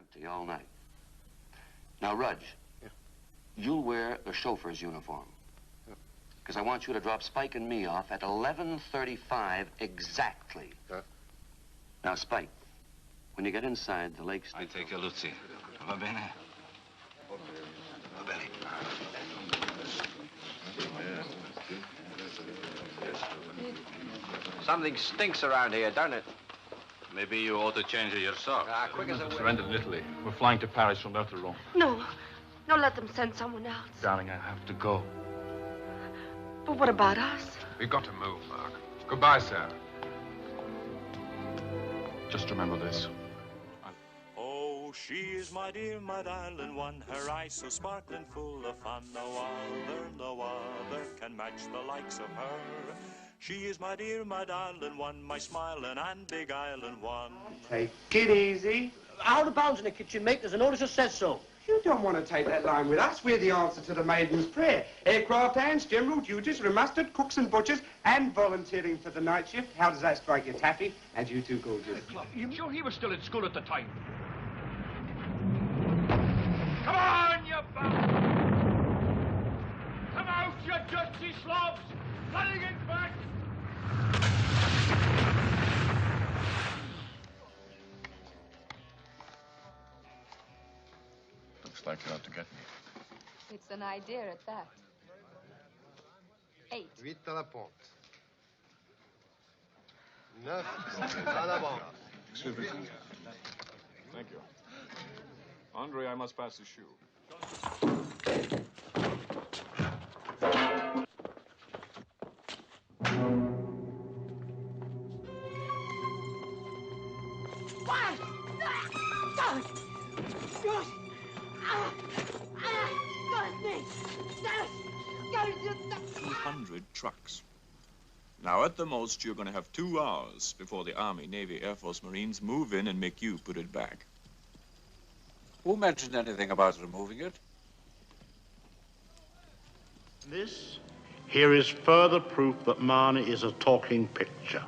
empty all night. Now, Rudge, you'll wear the chauffeur's uniform. Because I want you to drop Spike and me off at 11:35 exactly. Now, Spike, when you get inside the lake... I take a Lucy. Va bene? Va bene. Something stinks around here, don't it? Maybe you ought to change it yourself. Quick as a whip. Surrendered in Italy. We're flying to Paris from Waterloo. No. No, let them send someone else. Darling, I have to go. But what about us? We've got to move, Mark. Goodbye, sir. Just remember this. Oh, she is my dear, my darling one, her eyes so sparkling, full of fun. No other can match the likes of her. She is my dear, my darling one, my smiling and big island one. Take it easy. Out of bounds in the kitchen, mate. There's an order that says so. You don't want to take that line with us. We're the answer to the maiden's prayer. Aircraft hands, general duties, remastered, cooks and butchers, and volunteering for the night shift. How does that strike you, Taffy? And you too, gorgeous. You sure he was still at school at the time? Come on, you bastard! Come out, you dusty slobs! Running it back! Looks like you're out to get me. It's an idea at that. 8. 8 à la pointe. 9 à l'avant. Excuse me. Thank you. Andre, I must pass the shoe. What? Don't! 200 trucks. Now, at the most, you're going to have 2 hours before the Army, Navy, Air Force, Marines move in and make you put it back. Who mentioned anything about removing it? This here is further proof that Marnie is a talking picture.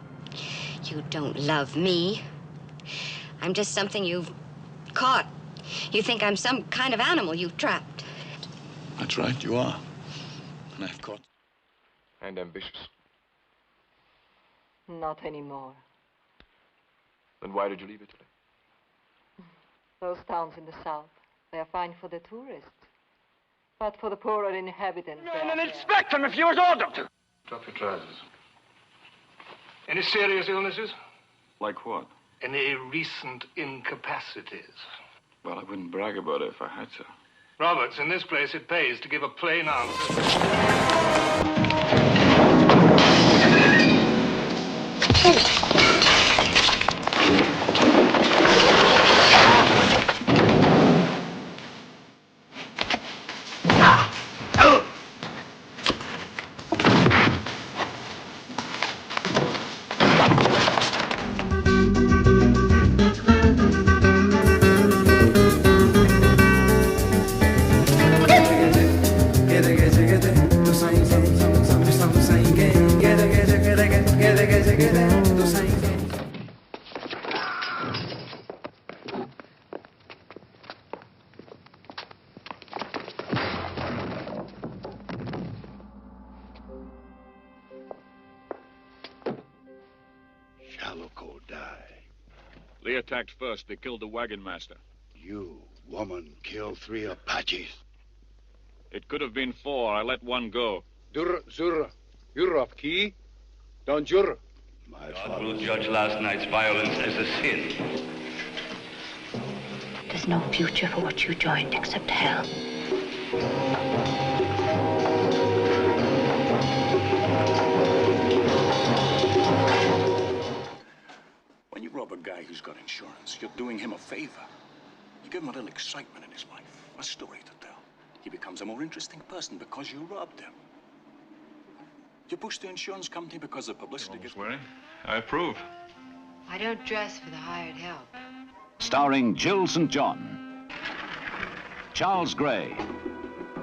You don't love me. I'm just something you've caught. You think I'm some kind of animal you've trapped. That's right, you are. And I've caught. And ambitious. Not anymore. Then why did you leave Italy? Those towns in the south, they are fine for the tourists. But for the poorer inhabitants... And inspect them if you was ordered to. Drop your trousers. Any serious illnesses? Like what? Any recent incapacities? Well, I wouldn't brag about it if I had to. Roberts, in this place it pays to give a plain answer. They attacked first. They killed the wagon master. You, woman, killed 3 Apaches. It could have been 4. I let one go. Zura, Europe, key. Don't jur. God will judge last night's violence as a sin. There's no future for what you joined except hell. When you rob a guy who's got insurance, you're doing him a favor. You give him a little excitement in his life, a story to tell. He becomes a more interesting person because you robbed him. You push the insurance company because the publicity gets... Swearing? I approve. I don't dress for the hired help. Starring Jill St. John, Charles Gray,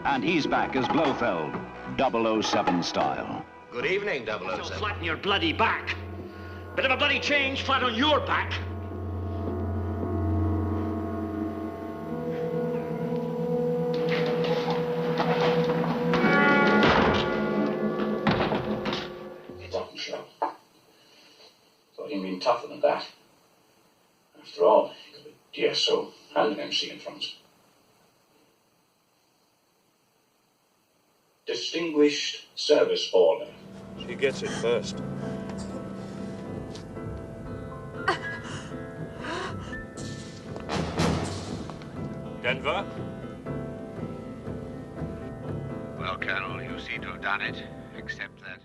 and he's back as Blofeld, 007 style. Good evening, 007. So flatten your bloody back. Bit of a bloody change, flat on your back. But you mean tougher than that. After all, you got a DSO and an MC in front. Distinguished Service Order. She gets it first. Denver? Well, Colonel, you seem to have done it, except that...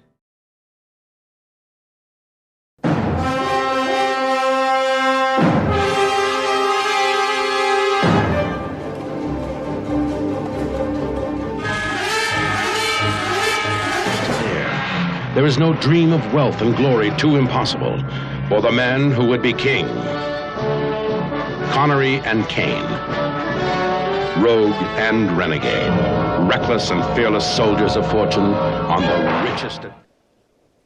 There is no dream of wealth and glory too impossible for the man who would be king. Connery and Kane. Rogue and renegade. Reckless and fearless soldiers of fortune on the richest...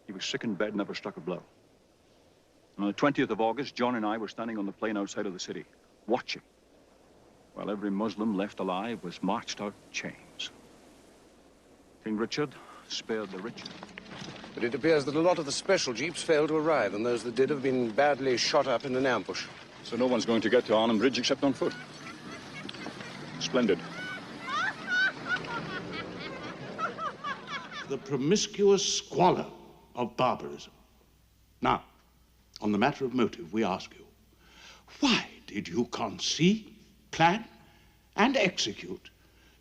He was sick in bed, never struck a blow. On the 20th of August, John and I were standing on the plain outside of the city, watching, while every Muslim left alive was marched out in chains. King Richard spared the rich. But it appears that a lot of the special jeeps failed to arrive, and those that did have been badly shot up in an ambush. So no one's going to get to Arnhem Bridge except on foot. Splendid. The promiscuous squalor of barbarism. Now, on the matter of motive, we ask you, why did you conceive, plan, and execute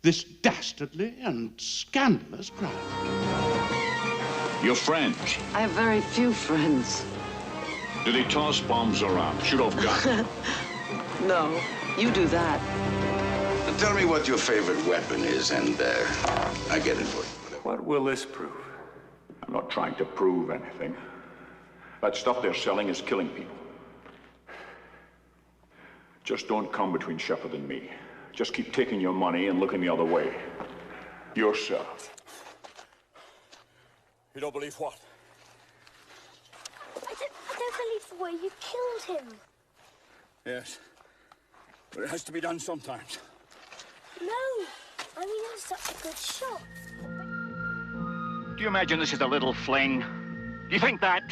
this dastardly and scandalous crime? Your friends? I have very few friends. Do they toss bombs around, shoot off guns? No, you do that. Now tell me what your favorite weapon is, and I get it for you. What will this prove? I'm not trying to prove anything. That stuff they're selling is killing people. Just don't come between Shepard and me. Just keep taking your money and looking the other way. Yourself. You don't believe what? I don't believe the way you killed him. Yes. But it has to be done sometimes. No. I mean, it was such a good shot. Do you imagine this is a little fling? Do you think that?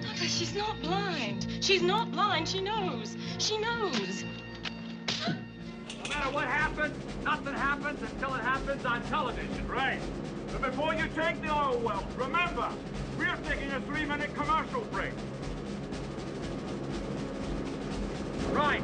Mother, she's not blind. She's not blind. She knows. She knows. No matter what happens, nothing happens until it happens on television. Right. But before you take the oil wells, remember, we're taking a 3-minute commercial break. Right.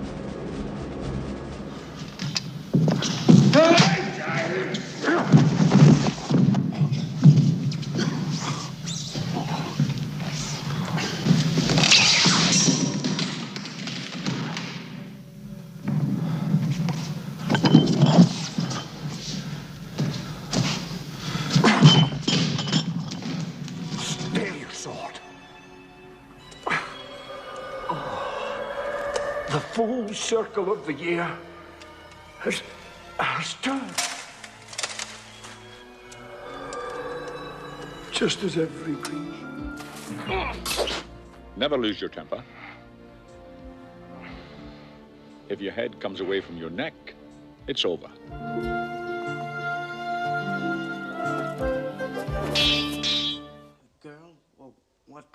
Stay your sword. The full circle of the year has turned. Just as every green. Never lose your temper. If your head comes away from your neck, it's over. Girl? Well, what?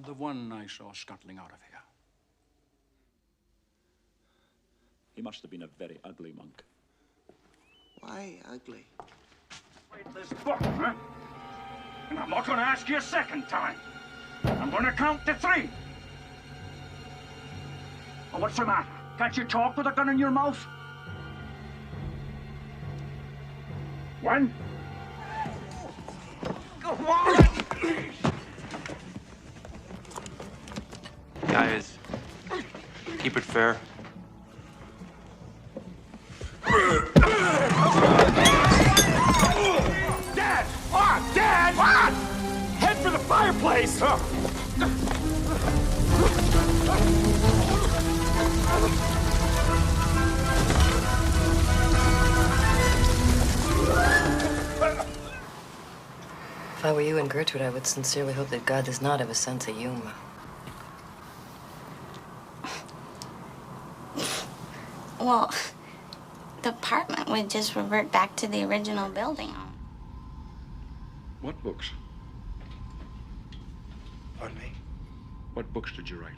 The one I saw scuttling out of here. He must have been a very ugly monk. Why ugly? Read this book, huh? And I'm not going to ask you a second time. I'm going to count to 3. Well, what's the matter? Can't you talk with a gun in your mouth? 1. Go on! Guys, keep it fair. Dad! What? Dad! What? Head for the fireplace! If I were you and Gertrude, I would sincerely hope that God does not have a sense of humor. Well, the apartment would just revert back to the original building. What books? Pardon me? What books did you write?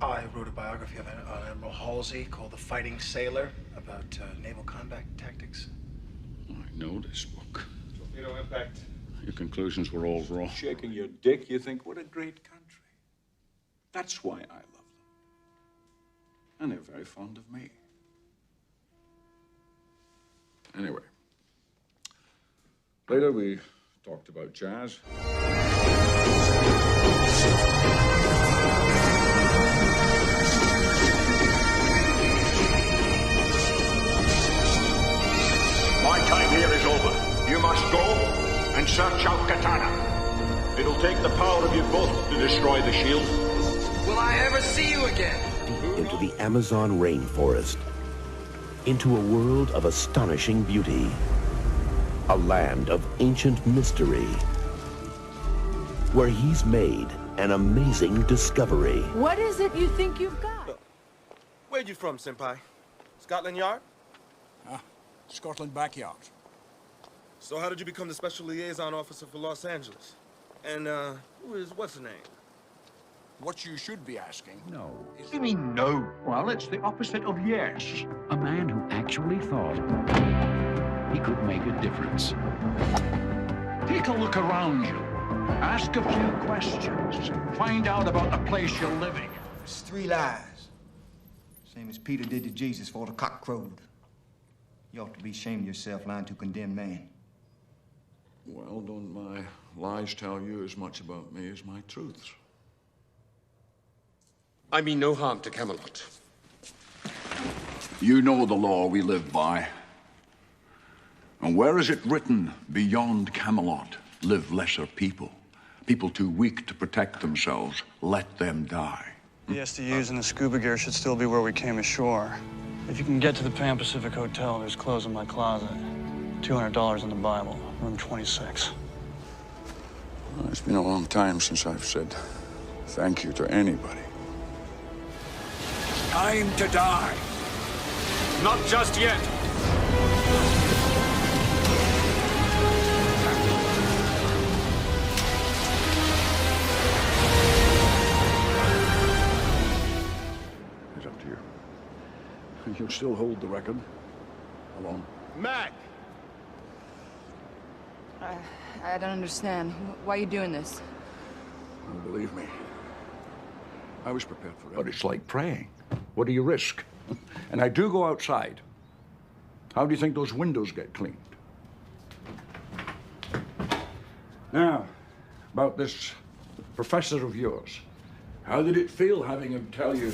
I wrote a biography of Admiral Halsey called The Fighting Sailor about naval combat tactics. I know this book. Torpedo impact. Your conclusions were all wrong. Shaking your dick, you think, what a great country. That's why I love them. And they're very fond of me. Anyway, later we talked about jazz. My time here is over. You must go and search out Katana. It'll take the power of you both to destroy the shield. Will I ever see you again? Deep into the Amazon rainforest, into a world of astonishing beauty, a land of ancient mystery, where he's made an amazing discovery. What is it you think you've got? Where you from, Senpai? Scotland Yard? Scotland backyard. So how did you become the Special Liaison Officer for Los Angeles? And, what's her name? What you should be asking... No. Is... You mean no? Well, it's the opposite of yes. A man who actually thought he could make a difference. Take a look around you. Ask a few questions. Find out about the place you're living. It's 3 lies. Same as Peter did to Jesus before the cock crowed. You ought to be ashamed of yourself lying to a condemned man. Well, don't my lies tell you as much about me as my truths? I mean no harm to Camelot. You know the law we live by. And where is it written, beyond Camelot live lesser people? People too weak to protect themselves, let them die. The SDUs and the scuba gear should still be where we came ashore. If you can get to the Pan Pacific Hotel, there's clothes in my closet. $200 in the Bible, room 26. Well, it's been a long time since I've said thank you to anybody. Time to die. Not just yet. It's up to you. You'll still hold the record. Alone. Mac! I don't understand. Why are you doing this? Oh, believe me, I was prepared for it. But it's like praying. What do you risk? And I do go outside. How do you think those windows get cleaned? Now, about this professor of yours. How did it feel having him tell you